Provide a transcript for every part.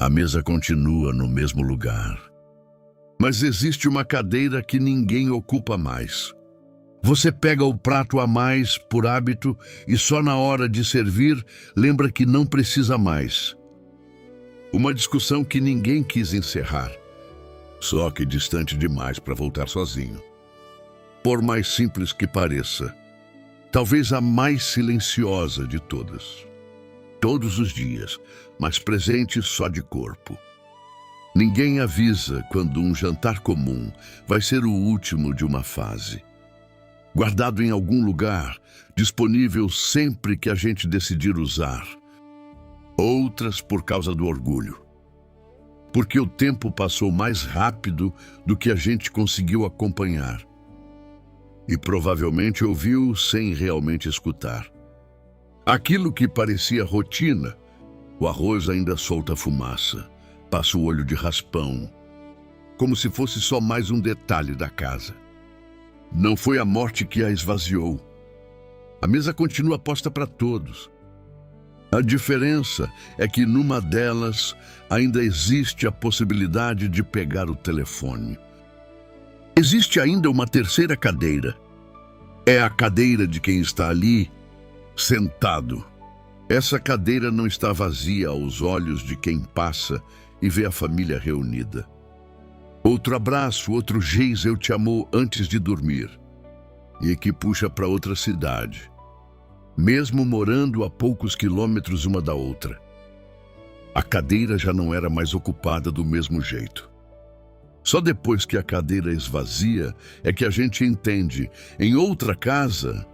A mesa continua no mesmo lugar. Mas existe uma cadeira que ninguém ocupa mais. Você pega o prato a mais por hábito e só na hora de servir lembra que não precisa mais. Uma discussão que ninguém quis encerrar, só que distante demais para voltar sozinho. Por mais simples que pareça, talvez a mais silenciosa de todas. Todos os dias, mas presente só de corpo. Ninguém avisa quando um jantar comum vai ser o último de uma fase. Guardado em algum lugar, disponível sempre que a gente decidir usar. Outras por causa do orgulho. Porque o tempo passou mais rápido do que a gente conseguiu acompanhar. E provavelmente ouviu sem realmente escutar. Aquilo que parecia rotina, o arroz ainda solta fumaça, passa o olho de raspão, como se fosse só mais um detalhe da casa. Não foi a morte que a esvaziou. A mesa continua posta para todos. A diferença é que numa delas ainda existe a possibilidade de pegar o telefone. Existe ainda uma terceira cadeira. É a cadeira de quem está ali, sentado. Essa cadeira não está vazia aos olhos de quem passa e vê a família reunida. Outro abraço, outro giz eu te amo antes de dormir. E que puxa para outra cidade, mesmo morando a poucos quilômetros uma da outra. A cadeira já não era mais ocupada do mesmo jeito. Só depois que a cadeira esvazia é que a gente entende, em outra casa,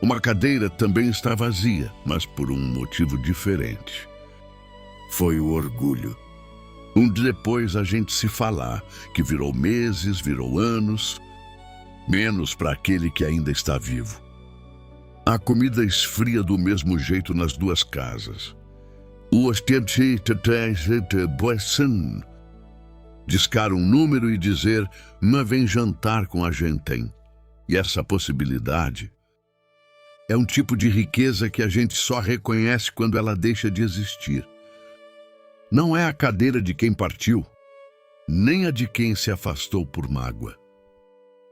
uma cadeira também está vazia, mas por um motivo diferente. Foi o orgulho. Depois a gente se falar, que virou meses, virou anos, menos para aquele que ainda está vivo. A comida esfria do mesmo jeito nas duas casas. Discar um número e dizer, mas vem jantar com a gente. E essa possibilidade é um tipo de riqueza que a gente só reconhece quando ela deixa de existir. Não é a cadeira de quem partiu, nem a de quem se afastou por mágoa.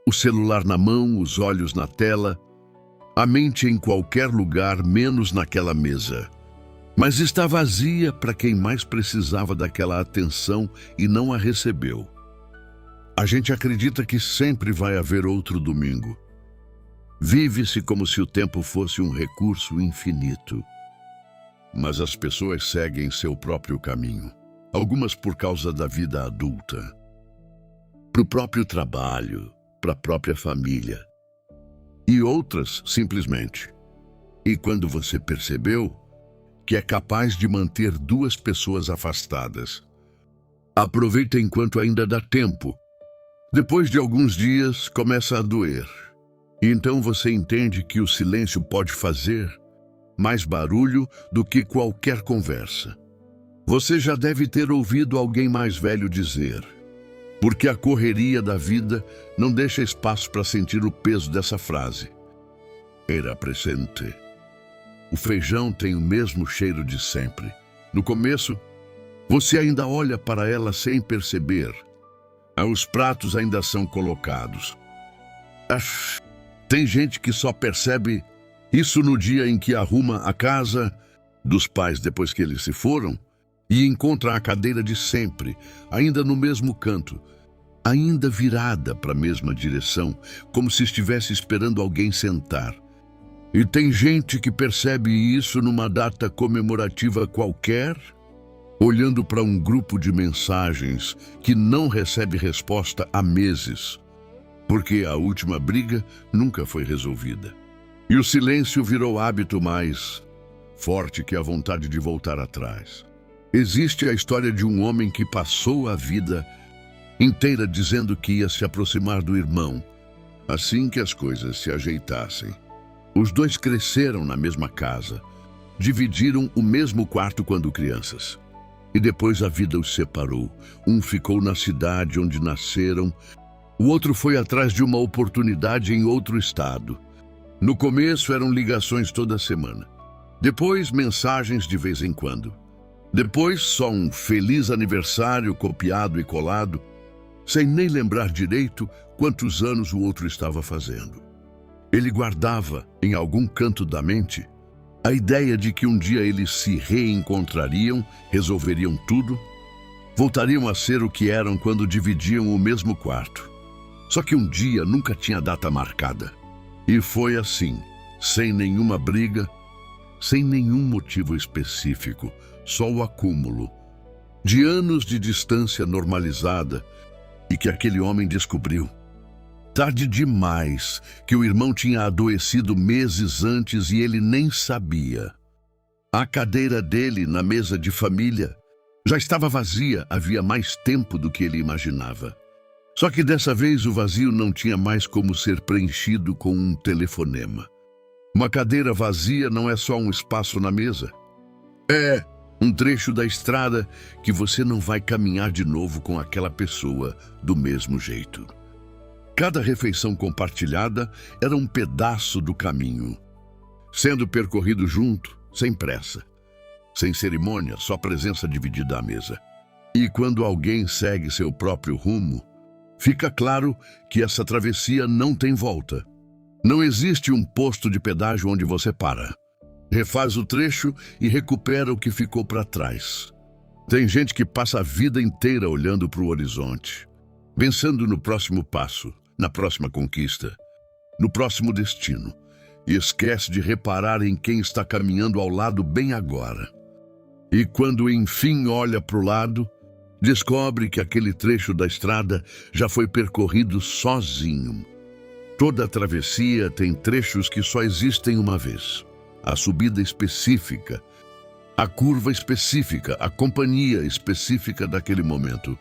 O celular na mão, os olhos na tela, a mente em qualquer lugar, menos naquela mesa. Mas está vazia para quem mais precisava daquela atenção e não a recebeu. A gente acredita que sempre vai haver outro domingo. Vive-se como se o tempo fosse um recurso infinito. Mas as pessoas seguem seu próprio caminho. Algumas por causa da vida adulta. Para o próprio trabalho, para a própria família. E outras, simplesmente. E quando você percebeu que é capaz de manter duas pessoas afastadas, aproveita enquanto ainda dá tempo. Depois de alguns dias, começa a doer. E então você entende que o silêncio pode fazer mais barulho do que qualquer conversa. Você já deve ter ouvido alguém mais velho dizer, porque a correria da vida não deixa espaço para sentir o peso dessa frase. Era presente. O feijão tem o mesmo cheiro de sempre. No começo, você ainda olha para ela sem perceber. Os pratos ainda são colocados. Tem gente que só percebe isso no dia em que arruma a casa dos pais depois que eles se foram e encontra a cadeira de sempre, ainda no mesmo canto, ainda virada para a mesma direção, como se estivesse esperando alguém sentar. E tem gente que percebe isso numa data comemorativa qualquer, olhando para um grupo de mensagens que não recebe resposta há meses, porque a última briga nunca foi resolvida. E o silêncio virou hábito mais forte que a vontade de voltar atrás. Existe a história de um homem que passou a vida inteira dizendo que ia se aproximar do irmão, assim que as coisas se ajeitassem. Os dois cresceram na mesma casa, dividiram o mesmo quarto quando crianças. E depois a vida os separou. Um ficou na cidade onde nasceram, o outro foi atrás de uma oportunidade em outro estado. No começo eram ligações toda semana. Depois mensagens de vez em quando. Depois, só um feliz aniversário copiado e colado, sem nem lembrar direito quantos anos o outro estava fazendo. Ele guardava, em algum canto da mente, a ideia de que um dia eles se reencontrariam, resolveriam tudo, voltariam a ser o que eram quando dividiam o mesmo quarto. Só que um dia nunca tinha data marcada. E foi assim, sem nenhuma briga, sem nenhum motivo específico, só o acúmulo de anos de distância normalizada e que aquele homem descobriu. Tarde demais, que o irmão tinha adoecido meses antes e ele nem sabia. A cadeira dele na mesa de família já estava vazia havia mais tempo do que ele imaginava. Só que dessa vez o vazio não tinha mais como ser preenchido com um telefonema. Uma cadeira vazia não é só um espaço na mesa. É um trecho da estrada que você não vai caminhar de novo com aquela pessoa do mesmo jeito. Cada refeição compartilhada era um pedaço do caminho, sendo percorrido junto, sem pressa, sem cerimônia, só presença dividida à mesa. E quando alguém segue seu próprio rumo, fica claro que essa travessia não tem volta. Não existe um posto de pedágio onde você para, refaz o trecho e recupera o que ficou para trás. Tem gente que passa a vida inteira olhando para o horizonte, pensando no próximo passo, na próxima conquista, no próximo destino, e esquece de reparar em quem está caminhando ao lado bem agora. E quando enfim olha para o lado, descobre que aquele trecho da estrada já foi percorrido sozinho. Toda a travessia tem trechos que só existem uma vez. A subida específica, a curva específica, a companhia específica daquele momento.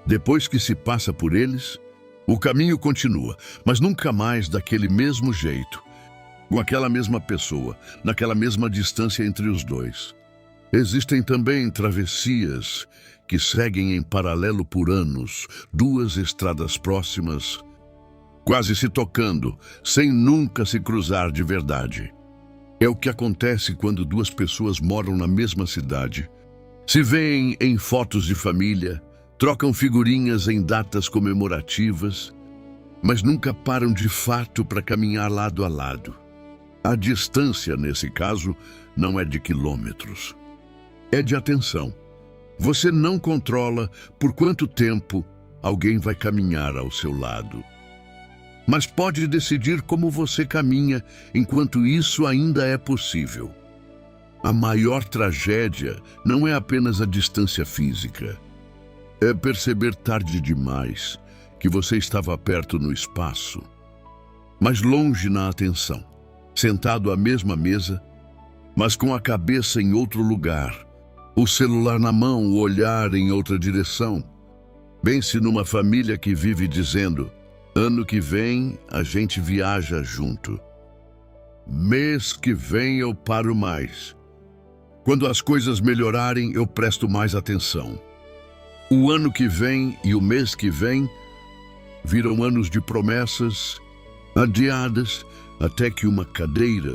Depois que se passa por eles, o caminho continua, mas nunca mais daquele mesmo jeito, com aquela mesma pessoa, naquela mesma distância entre os dois. Existem também travessias que seguem em paralelo por anos, duas estradas próximas, quase se tocando, sem nunca se cruzar de verdade. É o que acontece quando duas pessoas moram na mesma cidade, se veem em fotos de família, trocam figurinhas em datas comemorativas, mas nunca param de fato para caminhar lado a lado. A distância, nesse caso, não é de quilômetros, é de atenção. Você não controla por quanto tempo alguém vai caminhar ao seu lado, mas pode decidir como você caminha enquanto isso ainda é possível. A maior tragédia não é apenas a distância física. É perceber tarde demais que você estava perto no espaço, mas longe na atenção, sentado à mesma mesa, mas com a cabeça em outro lugar, o celular na mão, o olhar em outra direção. Pense numa família que vive dizendo: ano que vem a gente viaja junto. Mês que vem eu paro mais. Quando as coisas melhorarem, eu presto mais atenção. O ano que vem e o mês que vem viram anos de promessas adiadas até que uma cadeira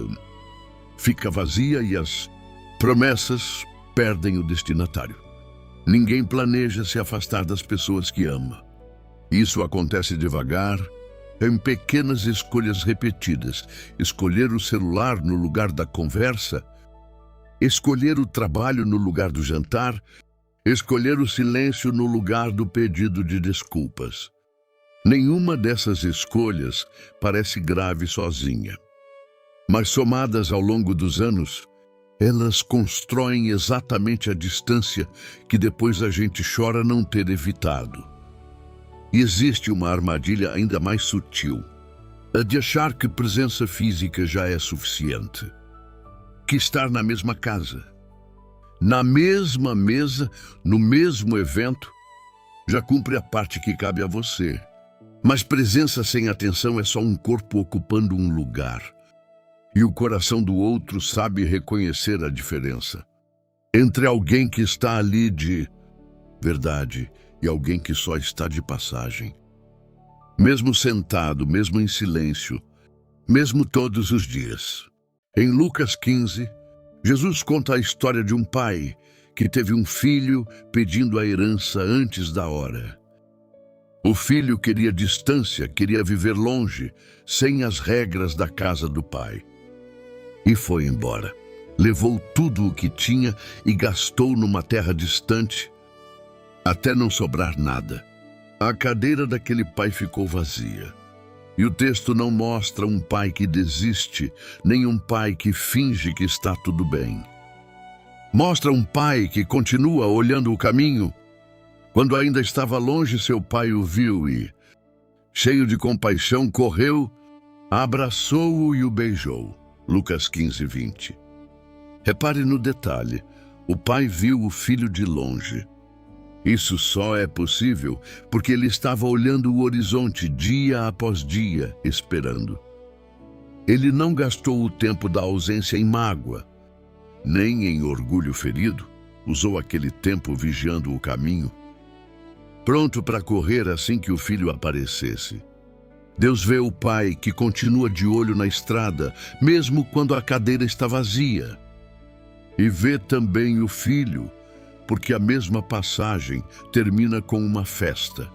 fica vazia e as promessas perdem o destinatário. Ninguém planeja se afastar das pessoas que ama. Isso acontece devagar, em pequenas escolhas repetidas. Escolher o celular no lugar da conversa, escolher o trabalho no lugar do jantar, escolher o silêncio no lugar do pedido de desculpas. Nenhuma dessas escolhas parece grave sozinha, mas somadas ao longo dos anos, elas constroem exatamente a distância que depois a gente chora não ter evitado. E existe uma armadilha ainda mais sutil, a de achar que presença física já é suficiente, que estar na mesma casa, na mesma mesa, no mesmo evento, já cumpre a parte que cabe a você. Mas presença sem atenção é só um corpo ocupando um lugar. E o coração do outro sabe reconhecer a diferença entre alguém que está ali de verdade e alguém que só está de passagem. Mesmo sentado, mesmo em silêncio, mesmo todos os dias. Em Lucas 15, Jesus conta a história de um pai que teve um filho pedindo a herança antes da hora. O filho queria distância, queria viver longe, sem as regras da casa do pai. E foi embora. Levou tudo o que tinha e gastou numa terra distante, até não sobrar nada. A cadeira daquele pai ficou vazia. E o texto não mostra um pai que desiste, nem um pai que finge que está tudo bem. Mostra um pai que continua olhando o caminho. Quando ainda estava longe, seu pai o viu e, cheio de compaixão, correu, abraçou-o e o beijou. Lucas 15, 20. Repare no detalhe. O pai viu o filho de longe. Isso só é possível porque ele estava olhando o horizonte dia após dia, esperando. Ele não gastou o tempo da ausência em mágoa, nem em orgulho ferido. Usou aquele tempo vigiando o caminho, pronto para correr assim que o filho aparecesse. Deus vê o pai que continua de olho na estrada, mesmo quando a cadeira está vazia. E vê também o filho, porque a mesma passagem termina com uma festa.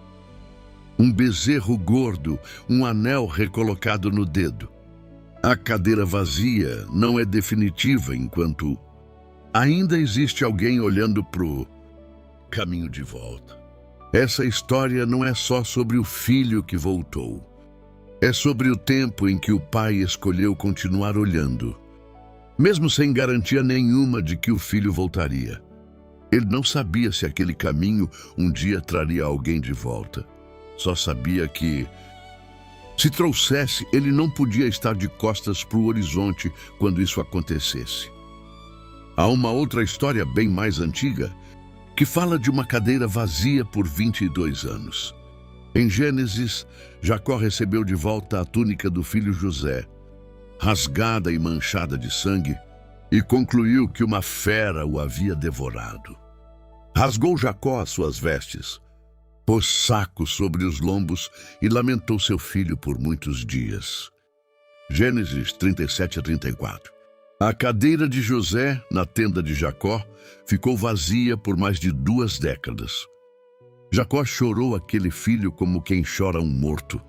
Um bezerro gordo, um anel recolocado no dedo. A cadeira vazia não é definitiva enquanto ainda existe alguém olhando pro caminho de volta. Essa história não é só sobre o filho que voltou. É sobre o tempo em que o pai escolheu continuar olhando, mesmo sem garantia nenhuma de que o filho voltaria. Ele não sabia se aquele caminho um dia traria alguém de volta. Só sabia que, se trouxesse, ele não podia estar de costas para o horizonte quando isso acontecesse. Há uma outra história bem mais antiga que fala de uma cadeira vazia por 22 anos. Em Gênesis, Jacó recebeu de volta a túnica do filho José, rasgada e manchada de sangue, e concluiu que uma fera o havia devorado. Rasgou Jacó as suas vestes, pôs saco sobre os lombos e lamentou seu filho por muitos dias. Gênesis 37 a 34. A cadeira de José, na tenda de Jacó, ficou vazia por mais de 2 décadas. Jacó chorou aquele filho como quem chora um morto,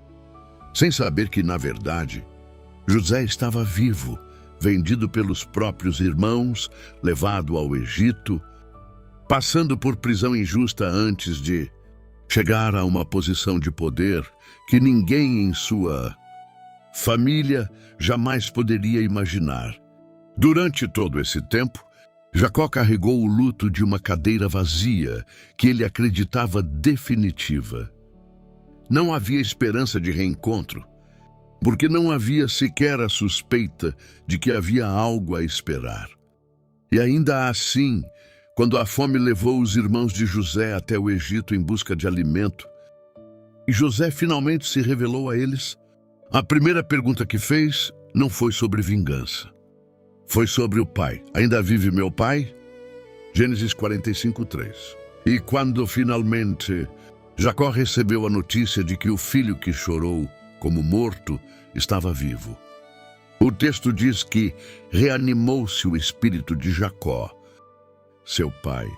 sem saber que, na verdade, José estava vivo, vendido pelos próprios irmãos, levado ao Egito, passando por prisão injusta antes de chegar a uma posição de poder que ninguém em sua família jamais poderia imaginar. Durante todo esse tempo, Jacó carregou o luto de uma cadeira vazia que ele acreditava definitiva. Não havia esperança de reencontro, porque não havia sequer a suspeita de que havia algo a esperar. E ainda assim, quando a fome levou os irmãos de José até o Egito em busca de alimento, e José finalmente se revelou a eles, a primeira pergunta que fez não foi sobre vingança. Foi sobre o pai. Ainda vive meu pai? Gênesis 45, 3. E quando finalmente Jacó recebeu a notícia de que o filho que chorou como morto estava vivo, o texto diz que reanimou-se o espírito de Jacó, seu pai.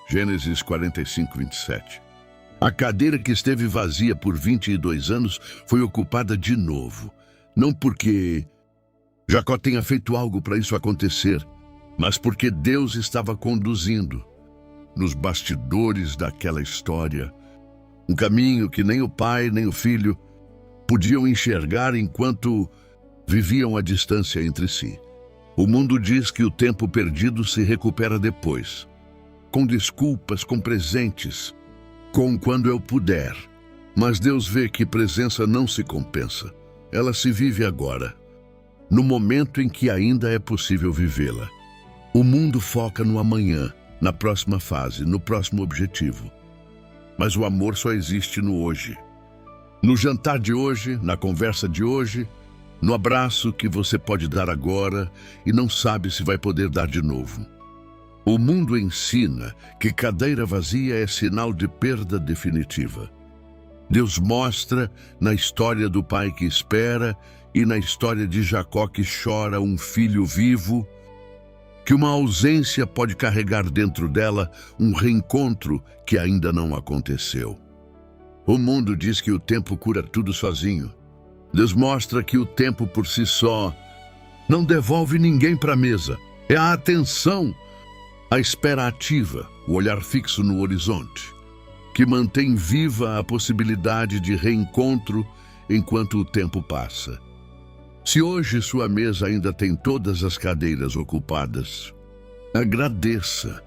Gênesis 45, 27. A cadeira que esteve vazia por 22 anos foi ocupada de novo, não porque Jacó tenha feito algo para isso acontecer, mas porque Deus estava conduzindo, nos bastidores daquela história, um caminho que nem o pai nem o filho podiam enxergar enquanto viviam à distância entre si. O mundo diz que o tempo perdido se recupera depois, com desculpas, com presentes, com quando eu puder. Mas Deus vê que presença não se compensa, ela se vive agora, no momento em que ainda é possível vivê-la. O mundo foca no amanhã, na próxima fase, no próximo objetivo. Mas o amor só existe no hoje. No jantar de hoje, na conversa de hoje, no abraço que você pode dar agora e não sabe se vai poder dar de novo. O mundo ensina que cadeira vazia é sinal de perda definitiva. Deus mostra na história do pai que espera e na história de Jacó que chora um filho vivo, que uma ausência pode carregar dentro dela um reencontro que ainda não aconteceu. O mundo diz que o tempo cura tudo sozinho. Deus mostra que o tempo por si só não devolve ninguém para a mesa. É a atenção, a espera ativa, o olhar fixo no horizonte, que mantém viva a possibilidade de reencontro enquanto o tempo passa. Se hoje sua mesa ainda tem todas as cadeiras ocupadas, agradeça,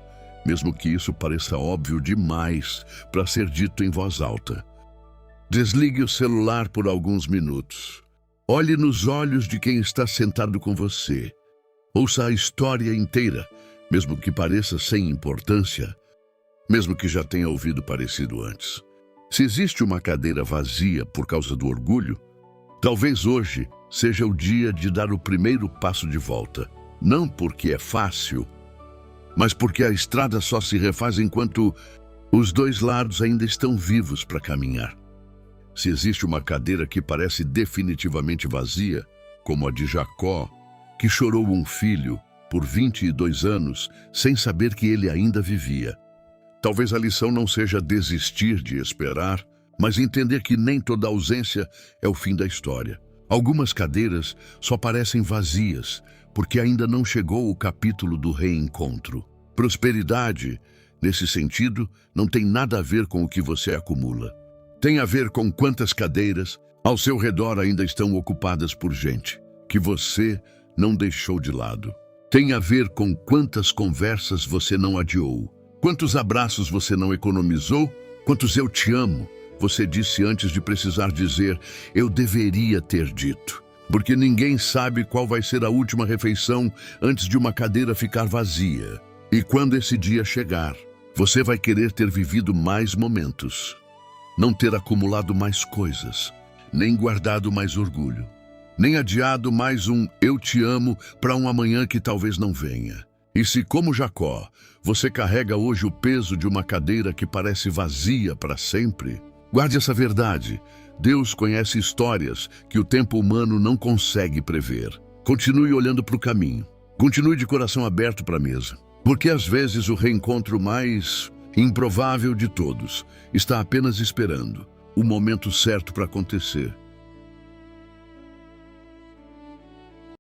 mesmo que isso pareça óbvio demais para ser dito em voz alta. Desligue o celular por alguns minutos. Olhe nos olhos de quem está sentado com você. Ouça a história inteira, mesmo que pareça sem importância, mesmo que já tenha ouvido parecido antes. Se existe uma cadeira vazia por causa do orgulho, talvez hoje seja o dia de dar o primeiro passo de volta. Não porque é fácil, mas porque a estrada só se refaz enquanto os dois lados ainda estão vivos para caminhar. Se existe uma cadeira que parece definitivamente vazia, como a de Jacó, que chorou um filho por 22 anos sem saber que ele ainda vivia. Talvez a lição não seja desistir de esperar, mas entender que nem toda ausência é o fim da história. Algumas cadeiras só parecem vazias, porque ainda não chegou o capítulo do reencontro. Prosperidade, nesse sentido, não tem nada a ver com o que você acumula. Tem a ver com quantas cadeiras ao seu redor ainda estão ocupadas por gente que você não deixou de lado. Tem a ver com quantas conversas você não adiou, quantos abraços você não economizou, quantos eu te amo você disse antes de precisar dizer eu deveria ter dito. Porque ninguém sabe qual vai ser a última refeição antes de uma cadeira ficar vazia. E quando esse dia chegar, você vai querer ter vivido mais momentos. Não ter acumulado mais coisas, nem guardado mais orgulho, nem adiado mais um eu te amo para um amanhã que talvez não venha. E se, como Jacó, você carrega hoje o peso de uma cadeira que parece vazia para sempre, guarde essa verdade. Deus conhece histórias que o tempo humano não consegue prever. Continue olhando para o caminho. Continue de coração aberto para a mesa. Porque às vezes o reencontro mais improvável de todos está apenas esperando o momento certo para acontecer.